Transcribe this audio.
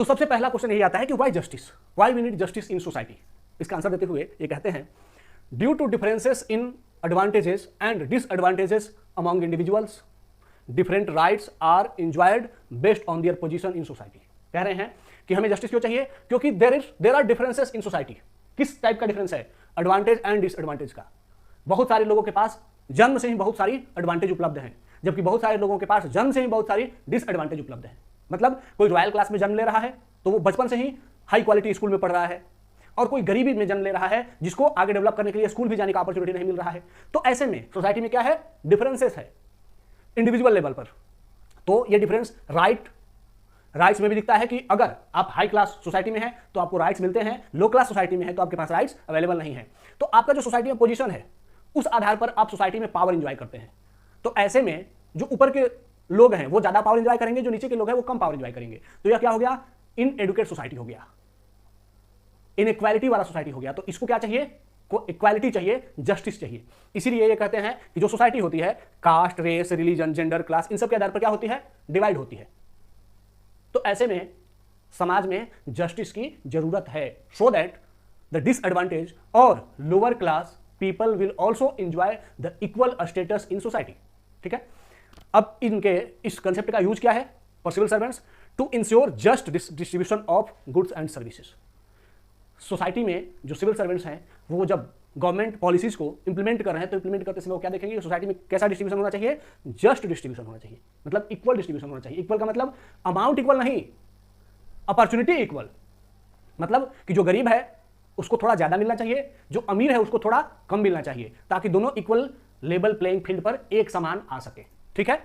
तो सबसे पहला क्वेश्चन यही आता है कि why justice, why we need justice in society. इसका आंसर देते हुए ये कहते हैं due to differences in advantages and disadvantages among individuals, different rights are enjoyed based on their position in society. कह रहे हैं कि हमें जस्टिस क्यों चाहिए, क्योंकि there are differences in society. किस टाइप का डिफरेंस है, एडवांटेज एंड डिसएडवांटेज का। बहुत सारे लोगों के पास जन्म से ही बहुत सारी एडवांटेज उपलब्ध हैं, जबकि बहुत सारे लोगों के पास जन्म से ही बहुत सारी डिसएडवांटेज उपलब्ध है। मतलब कोई रॉयल क्लास में जन्म ले रहा है तो वो बचपन से ही हाई क्वालिटी स्कूल में पढ़ रहा है, और कोई गरीबी में जन्म ले रहा है जिसको आगे डेवलप करने के लिए स्कूल भी जाने का अपॉर्चुनिटी नहीं मिल रहा है। तो ऐसे में सोसाइटी में क्या है, डिफरेंसेस है इंडिविजुअल लेवल पर। तो ये डिफरेंस राइट्स में भी दिखता है कि अगर आप हाई क्लास सोसाइटी में हैं तो आपको राइट्स मिलते हैं, लो क्लास सोसाइटी में है तो आपके पास राइट्स अवेलेबल नहीं है। तो आपका जो सोसाइटी में पोजीशन है उस आधार पर आप सोसाइटी में पावर एंजॉय करते हैं। तो ऐसे में जो ऊपर के लोग हैं वो ज्यादा पावर एंजॉय करेंगे, जो नीचे के लोग हैं वो कम पावर एंजॉय करेंगे। तो यह क्या हो गया, इन एडुकेट सोसाइटी हो गया, इनइक्वालिटी वाला सोसाइटी हो गया। तो इसको क्या चाहिए, को इक्वालिटी चाहिए, जस्टिस चाहिए। इसीलिए ये कहते हैं कि जो सोसाइटी होती है caste, race, religion, gender, class, इन सब के आधार पर क्या होती है, डिवाइड होती है। तो ऐसे में समाज में जस्टिस की जरूरत है, सो दैट द डिसएडवांटेज और lower class people will also enjoy the equal status in society. ठीक है, अब इनके इस कंसेप्ट का यूज क्या है for civil servants, to ensure just distribution of goods and services. Society में जो सिविल सर्वेंट्स हैं वो जब गवर्नमेंट पॉलिसीज को इंप्लीमेंट कर रहे हैं तो इंप्लीमेंट करते समय वो क्या देखेंगे, सोसाइटी में कैसा डिस्ट्रीब्यूशन होना चाहिए, जस्ट डिस्ट्रीब्यूशन होना चाहिए। मतलब इक्वल डिस्ट्रीब्यूशन होना चाहिए। इक्वल का मतलब अमाउंट इक्वल नहीं, अपॉर्चुनिटी इक्वल। मतलब कि जो गरीब है उसको थोड़ा ज्यादा मिलना चाहिए, जो अमीर है उसको थोड़ा कम मिलना चाहिए, ताकि दोनों इक्वल लेवल प्लेइंग फील्ड पर एक समान आ सके। ठीक है।